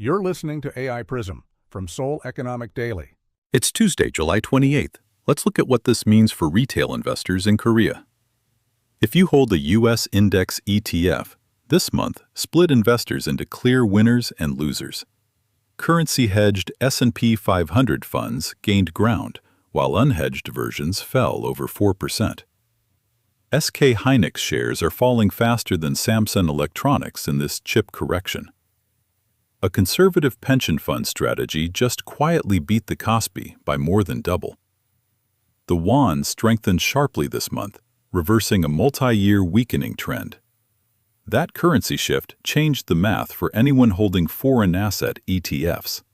You're listening to AI Prism from Seoul Economic Daily. It's Tuesday, July 28th. Let's look at what this means for retail investors in Korea. If you hold a U.S. index ETF, this month split investors into clear winners and losers. Currency-hedged S&P 500 funds gained ground, while unhedged versions fell over 4%. SK Hynix shares are falling faster than Samsung Electronics in this chip correction. A conservative pension fund strategy just quietly beat the KOSPI by more than double. The won strengthened sharply this month, reversing a multi-year weakening trend. That currency shift changed the math for anyone holding foreign asset ETFs.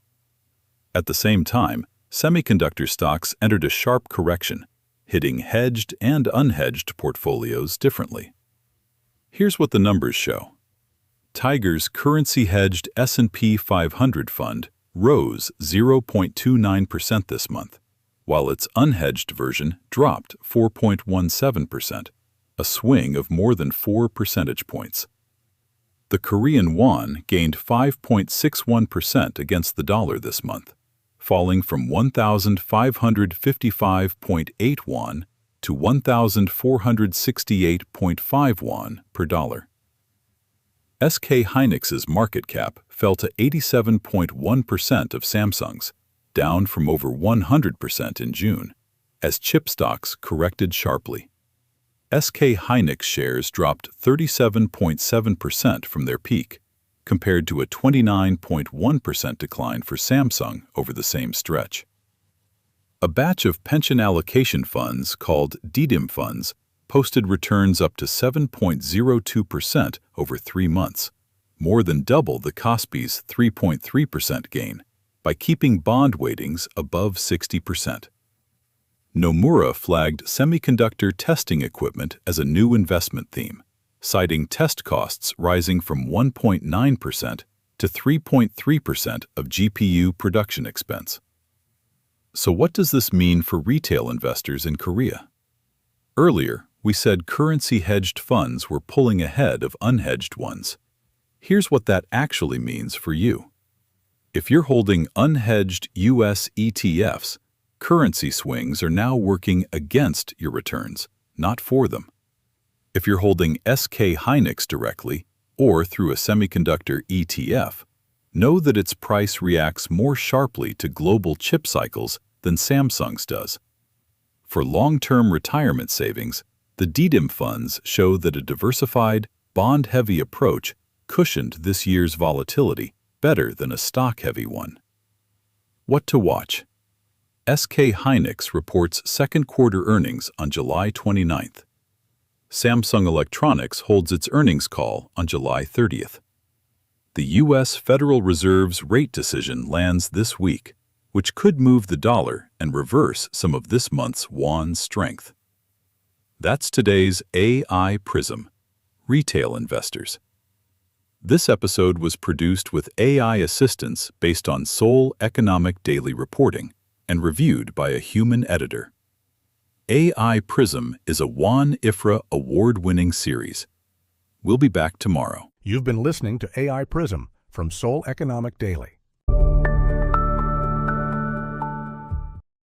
At the same time, semiconductor stocks entered a sharp correction, hitting hedged and unhedged portfolios differently. Here's what the numbers show. Tiger's currency-hedged S&P 500 fund rose 0.29% this month, while its unhedged version dropped 4.17%, a swing of more than 4 percentage points. The Korean won gained 5.61% against the dollar this month, falling from 1,555.8 won to 1,468.5 won per dollar. SK Hynix's market cap fell to 87.1% of Samsung's, down from over 100% in June, as chip stocks corrected sharply. SK Hynix shares dropped 37.7% from their peak, compared to a 29.1% decline for Samsung over the same stretch. A batch of pension allocation funds called Didim funds posted returns up to 7.02% over 3 months, more than double the KOSPI's 3.3% gain, by keeping bond weightings above 60%. Nomura flagged semiconductor testing equipment as a new investment theme, citing test costs rising from 1.9% to 3.3% of GPU production expense. So what does this mean for retail investors in Korea? Earlier, we said currency-hedged funds were pulling ahead of unhedged ones. Here's what that actually means for you. If you're holding unhedged U.S. ETFs, currency swings are now working against your returns, not for them. If you're holding SK Hynix directly or through a semiconductor ETF, know that its price reacts more sharply to global chip cycles than Samsung's does. For long-term retirement savings, the Didim funds show that a diversified, bond-heavy approach cushioned this year's volatility better than a stock-heavy one. What to watch? SK Hynix reports second quarter earnings on July 29th. Samsung Electronics holds its earnings call on July 30th. The U.S. Federal Reserve's rate decision lands this week, which could move the dollar and reverse some of this month's won strength. That's today's AI Prism, Retail Investors. This episode was produced with AI assistance based on Seoul Economic Daily reporting and reviewed by a human editor. AI Prism is a Won IFRA award-winning series. We'll be back tomorrow. You've been listening to AI Prism from Seoul Economic Daily.